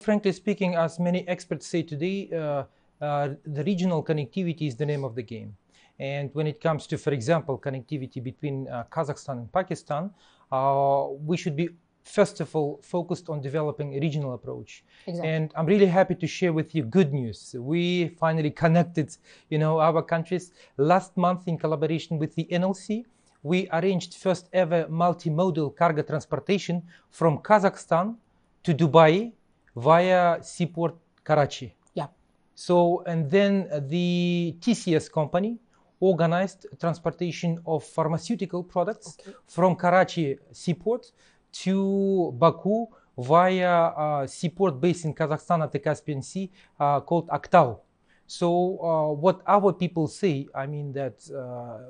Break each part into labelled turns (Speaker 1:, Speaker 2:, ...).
Speaker 1: frankly speaking, as many experts say today, the regional connectivity is the name of the game. And when it comes to, for example, connectivity between Kazakhstan and Pakistan, we should be, first of all, focused on developing a regional approach.
Speaker 2: Exactly.
Speaker 1: And I'm really happy to share with you good news. We finally connected, our countries. Last month, in collaboration with the NLC, we arranged first ever multimodal cargo transportation from Kazakhstan to Dubai via seaport Karachi.
Speaker 2: Yeah.
Speaker 1: So, and then the TCS company organized transportation of pharmaceutical products from Karachi seaport to Baku via a seaport based in Kazakhstan at the Caspian Sea called Aktau. So what our people say, I mean that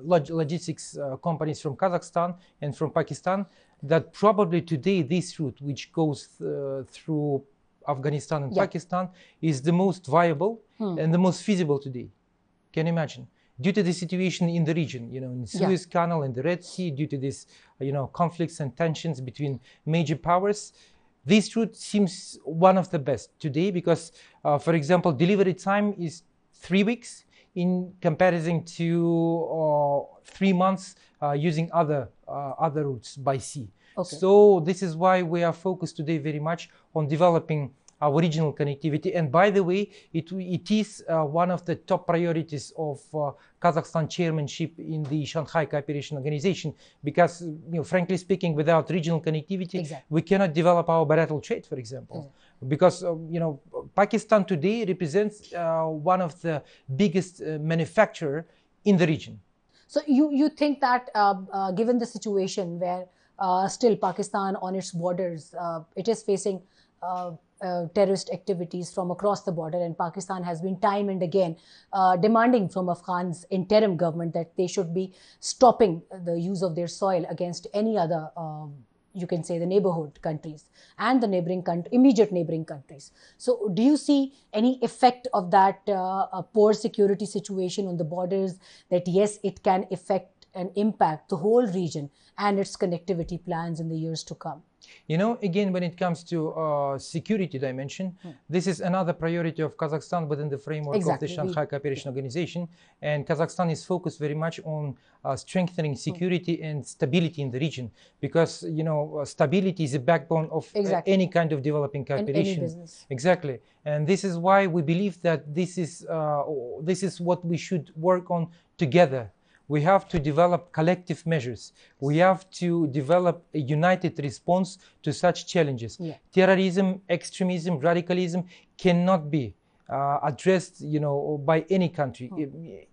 Speaker 1: logistics companies from Kazakhstan and from Pakistan, that probably today this route, which goes through Afghanistan and Pakistan, is the most viable and the most feasible today. Can you imagine? Due to the situation in the region, in the Suez Canal and the Red Sea, due to this, conflicts and tensions between major powers, this route seems one of the best today because, for example, delivery time is 3 weeks in comparison to 3 months using other routes by sea.
Speaker 2: Okay.
Speaker 1: So this is why we are focused today very much on developing our regional connectivity. And by the way, it is one of the top priorities of Kazakhstan chairmanship in the Shanghai Cooperation Organization, because, frankly speaking, without regional connectivity, we cannot develop our bilateral trade, for example. Because, Pakistan today represents one of the biggest manufacturer in the region.
Speaker 2: So you think that given the situation where still Pakistan on its borders, it is facing terrorist activities from across the border, and Pakistan has been time and again demanding from Afghans interim government that they should be stopping the use of their soil against any other, you can say, the neighborhood countries and the immediate neighboring countries. So do you see any effect of that poor security situation on the borders, that yes, it can affect and impact the whole region and its connectivity plans in the years to come?
Speaker 1: Again, when it comes to security dimension, this is another priority of Kazakhstan within the framework of the Shanghai Cooperation Organization. And Kazakhstan is focused very much on strengthening security and stability in the region, because, stability is a backbone of any kind of developing cooperation.
Speaker 2: Any business.
Speaker 1: Exactly. And this is why we believe that this is what we should work on together. We have to develop collective measures. We have to develop a united response to such challenges. Terrorism, extremism, radicalism cannot be addressed, by any country.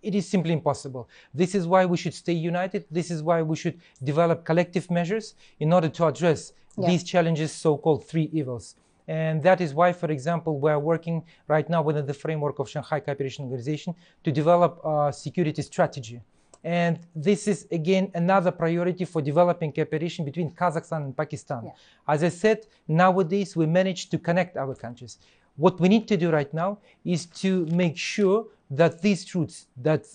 Speaker 1: It is simply impossible. This is why we should stay united. This is why we should develop collective measures in order to address these challenges, so-called three evils. And that is why, for example, we are working right now within the framework of Shanghai Cooperation Organization to develop a security strategy. And this is, again, another priority for developing cooperation between Kazakhstan and Pakistan. As I said, nowadays we managed to connect our countries. What we need to do right now is to make sure that these routes that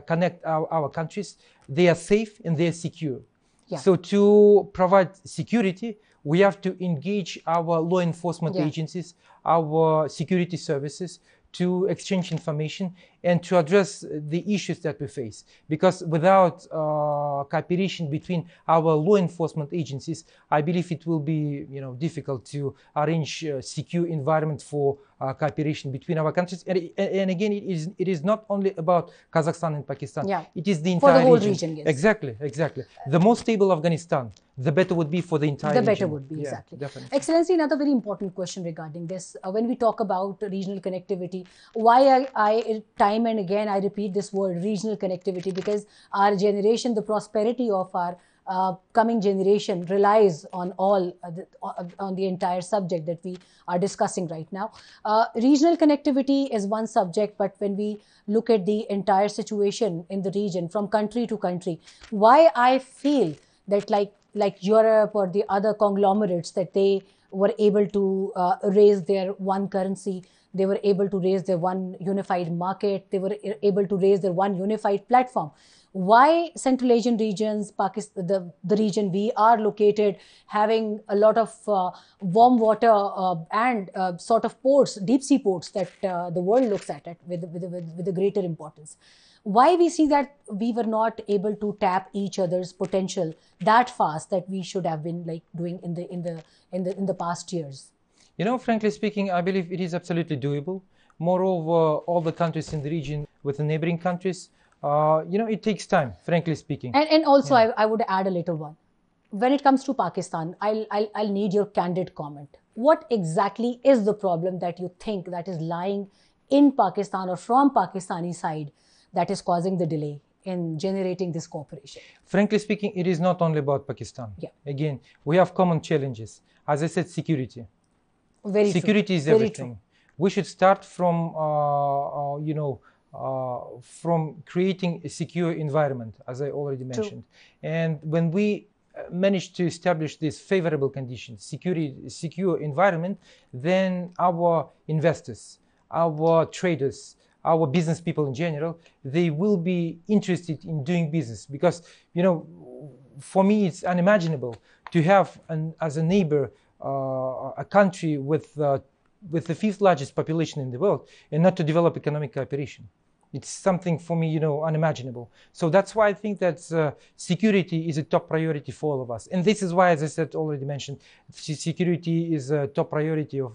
Speaker 1: connect our countries, they are safe and they are secure. So to provide security, we have to engage our law enforcement agencies, our security services, to exchange information and to address the issues that we face. Because without cooperation between our law enforcement agencies, I believe it will be difficult to arrange a secure environment for cooperation between our countries. And again, it is not only about Kazakhstan and Pakistan. It is the entire
Speaker 2: region.
Speaker 1: Exactly. The more stable Afghanistan, the better would be for the entire region.
Speaker 2: The better would be, exactly.
Speaker 1: Definitely.
Speaker 2: Excellency, another very important question regarding this. When we talk about regional connectivity, why I time and again I repeat this word, regional connectivity, because our generation, the prosperity of our coming generation relies on on the entire subject that we are discussing right now. Regional connectivity is one subject, but when we look at the entire situation in the region from country to country, why I feel that like Europe or the other conglomerates, that they were able to raise their one currency, they were able to raise their one unified market, they were able to raise their one unified platform. Why Central Asian regions, Pakistan, the region we are located, having a lot of warm water and sort of ports, deep sea ports that the world looks at it with a greater importance. Why we see that we were not able to tap each other's potential that fast that we should have been like doing in the past years?
Speaker 1: You know, frankly speaking, I believe it is absolutely doable. Moreover, all the countries in the region with the neighboring countries, you know, it takes time, frankly speaking.
Speaker 2: And also, I would add a little one. When it comes to Pakistan, I'll need your candid comment. What exactly is the problem that you think that is lying in Pakistan or from Pakistani side that is causing the delay in generating this cooperation?
Speaker 1: Frankly speaking, it is not only about Pakistan.
Speaker 2: Yeah.
Speaker 1: Again, we have common challenges. As I said, security.
Speaker 2: Very
Speaker 1: Security
Speaker 2: true.
Speaker 1: is
Speaker 2: Very
Speaker 1: everything.
Speaker 2: true.
Speaker 1: We should start from, you know, from creating a secure environment, as I already mentioned. And when we manage to establish these favorable conditions, secure environment, then our investors, our traders, our business people in general, they will be interested in doing business. Because, you know, for me, it's unimaginable to have as a neighbor a country with the 5th largest population in the world and not to develop economic cooperation. It's something for me, you know, unimaginable. So that's why I think that security is a top priority for all of us. And this is why, as I said, already mentioned, security is a top priority of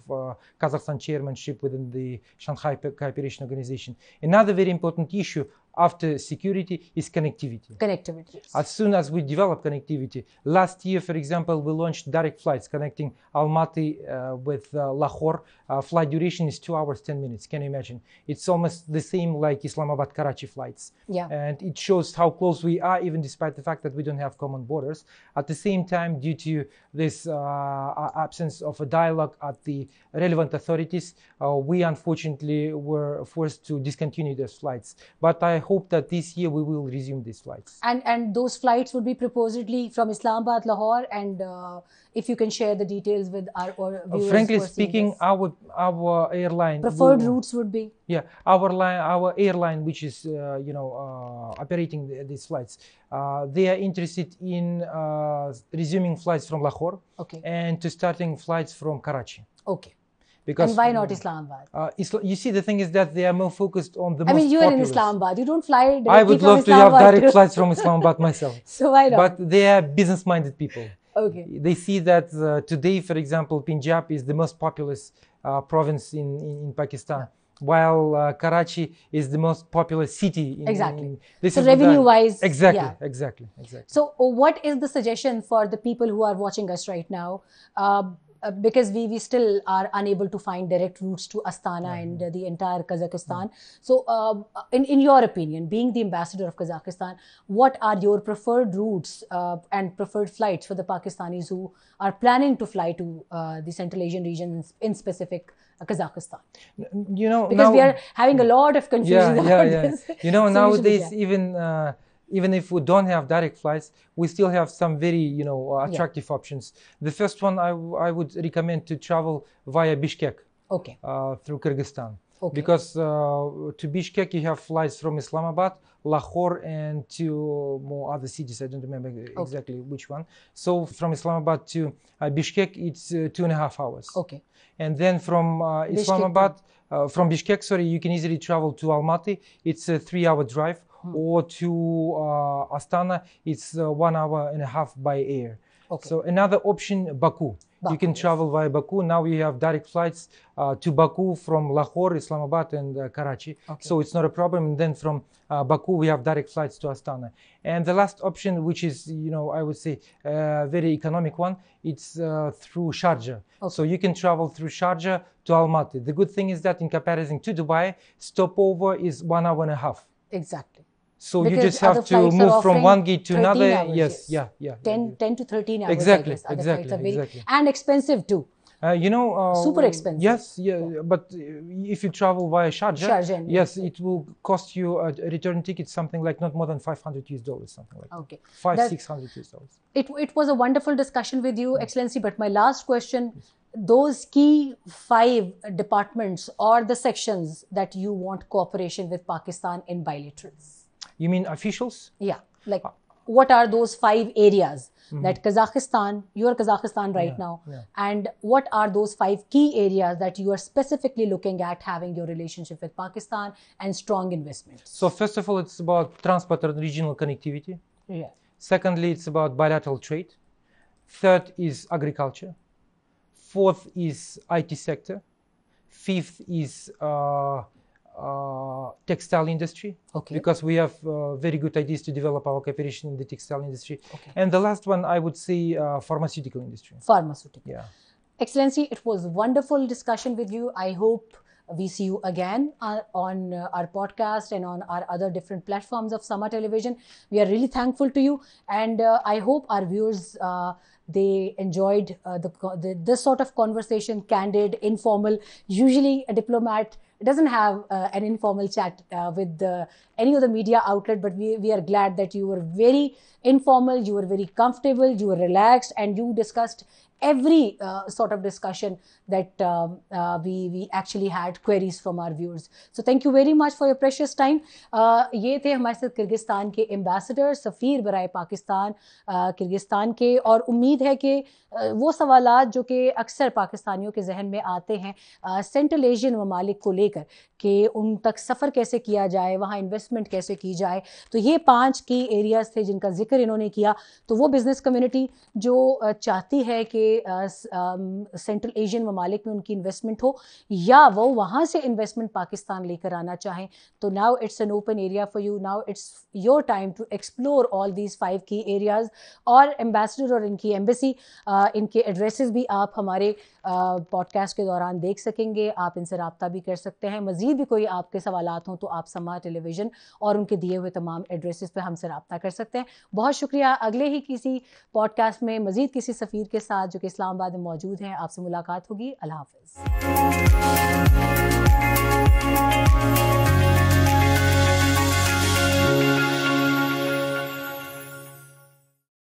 Speaker 1: Kazakhstan chairmanship within the Shanghai Cooperation Organization. Another very important issue after security is connectivity.
Speaker 2: Connectivity.
Speaker 1: As soon as we develop connectivity, last year, for example, we launched direct flights connecting Almaty with Lahore. Flight duration is 2 hours, 10 minutes. Can you imagine? It's almost the same like Islamabad Karachi flights.
Speaker 2: Yeah.
Speaker 1: And it shows how close we are, even despite the fact that we don't have common borders. At the same time, due to this absence of a dialogue at the relevant authorities, we unfortunately were forced to discontinue those flights. But I hope that this year we will resume these flights.
Speaker 2: And those flights would be proposedly from Islamabad, Lahore, and if you can share the details with our viewers.
Speaker 1: Frankly speaking, our airline
Speaker 2: preferred routes would be,
Speaker 1: yeah, our airline, which is you know, operating these flights, they are interested in resuming flights from Lahore,
Speaker 2: okay,
Speaker 1: and to starting flights from Karachi.
Speaker 2: Okay.
Speaker 1: Because,
Speaker 2: and why not Islamabad?
Speaker 1: You see, the thing is that they are more focused on the
Speaker 2: I
Speaker 1: most
Speaker 2: mean, you are in
Speaker 1: populous.
Speaker 2: Islamabad. You don't fly directly
Speaker 1: I would
Speaker 2: from
Speaker 1: love to have
Speaker 2: Islamabad
Speaker 1: direct flights from Islamabad myself.
Speaker 2: So why not?
Speaker 1: But they are business-minded people.
Speaker 2: Okay.
Speaker 1: They see that today, for example, Punjab is the most populous province in Pakistan, while Karachi is the most populous city.
Speaker 2: Exactly.
Speaker 1: This
Speaker 2: so
Speaker 1: is
Speaker 2: revenue-wise,
Speaker 1: exactly,
Speaker 2: yeah.
Speaker 1: exactly.
Speaker 2: So what is the suggestion for the people who are watching us right now? Because we still are unable to find direct routes to Astana and the entire Kazakhstan. So in your opinion, being the ambassador of Kazakhstan, what are your preferred routes and preferred flights for the Pakistanis who are planning to fly to the Central Asian region, in specific Kazakhstan?
Speaker 1: You know,
Speaker 2: because
Speaker 1: now,
Speaker 2: we are having a lot of confusion about this.
Speaker 1: You know,
Speaker 2: So
Speaker 1: nowadays, even if we don't have direct flights, we still have some very, you know, attractive options. The first one I would recommend to travel via Bishkek,
Speaker 2: okay,
Speaker 1: through Kyrgyzstan.
Speaker 2: Okay.
Speaker 1: Because to Bishkek you have flights from Islamabad, Lahore, and to more other cities. I don't remember exactly which one. So from Islamabad to Bishkek, it's 2.5 hours.
Speaker 2: Okay.
Speaker 1: And then from Islamabad, from Bishkek, sorry, you can easily travel to Almaty. It's a 3-hour drive. Or to Astana, it's 1.5 hours by air.
Speaker 2: Okay.
Speaker 1: So another option, Baku. You can travel via Baku. Now we have direct flights to Baku from Lahore, Islamabad, and Karachi. Okay. So it's not a problem. And then from Baku, we have direct flights to Astana. And the last option, which is, you know, I would say a very economic one, it's through Sharjah. Okay. So you can travel through Sharjah to Almaty. The good thing is that in comparison to Dubai, stopover is 1.5 hours.
Speaker 2: Exactly.
Speaker 1: So
Speaker 2: because
Speaker 1: you just have to move from one gate to another.
Speaker 2: Hours,
Speaker 1: yes.
Speaker 2: 10 to 13 hours.
Speaker 1: Exactly,
Speaker 2: I guess. Other
Speaker 1: exactly,
Speaker 2: flights are very,
Speaker 1: exactly.
Speaker 2: And expensive too.
Speaker 1: You know,
Speaker 2: super expensive.
Speaker 1: Yes, but if you travel via Sharjah, yes, it will cost you a return ticket something like not more than $500, something like
Speaker 2: okay,
Speaker 1: $500-600.
Speaker 2: It was a wonderful discussion with you, Excellency. But my last question: those key 5 departments or the sections that you want cooperation with Pakistan in bilaterals?
Speaker 1: You mean officials?
Speaker 2: Yeah, like what are those 5 areas that Kazakhstan, you are Kazakhstan right now, and what are those 5 key areas that you are specifically looking at having your relationship with Pakistan and strong investments?
Speaker 1: So first of all, it's about transport and regional connectivity.
Speaker 2: Yeah.
Speaker 1: Secondly, it's about bilateral trade. Third is agriculture. Fourth is IT sector. Fifth is textile industry, because we have very good ideas to develop our cooperation in the textile industry. And the last one, I would say, pharmaceutical industry.
Speaker 2: Pharmaceutical.
Speaker 1: Yeah.
Speaker 2: Excellency, it was wonderful discussion with you. I hope we see you again on our podcast and on our other different platforms of SAMAA Television. We are really thankful to you, and I hope our viewers they enjoyed this sort of conversation, candid, informal. Usually a diplomat doesn't have an informal chat with any of the media outlet, but we are glad that you were very informal, you were very comfortable, you were relaxed, and you discussed every sort of discussion that we actually had queries from our viewers. So thank you very much for your precious time. ये थे हमारे साथ Kyrgyzstan के ambassador, सफ़ीर बराए Pakistan Kyrgyzstan के, और उम्मीद है कि वो सवालात जो कि अक्सर पाकिस्तानियों के जहन में आते हैं सेंट्रल एशियन ममालिक को लेकर कि उन तक सफ़र कैसे किया जाए, वहाँ इन्वेस्टमेंट कैसे की जाए, तो ये 5 की एरियाज़ थे जिनका जिक्र इन्होंने किया। तो वो बिज़नेस कम्युनिटी जो चाहती है कि सेंट्रल एशियन ममालिक में उनकी इन्वेस्टमेंट हो, या वो वहाँ से इन्वेस्टमेंट पाकिस्तान लेकर आना चाहें, तो now it's an open area for you. Now it's your time to explore all these 5 key areas. और एम्बेसडर और इनकी एम्बेसी, इनके एड्रेसेस भी आप हमारे पॉडकास्ट के दौरान देख सकेंगे, आप इनसे रब्ता भी कर सकते हैं। मज़ीद भी कोई आपके सवालात हों तो आप समाअ टेलीविज़न और उनके दिए हुए तमाम एड्रेसेस पे हमसे रब्ता कर सकते हैं। बहुत शुक्रिया। अगले ही किसी पॉडकास्ट में मज़ीद किसी सफ़ीर के साथ जो कि इस्लामाबाद में मौजूद हैं, आपसे मुलाकात होगी। अल्लाह हाफ़िज़।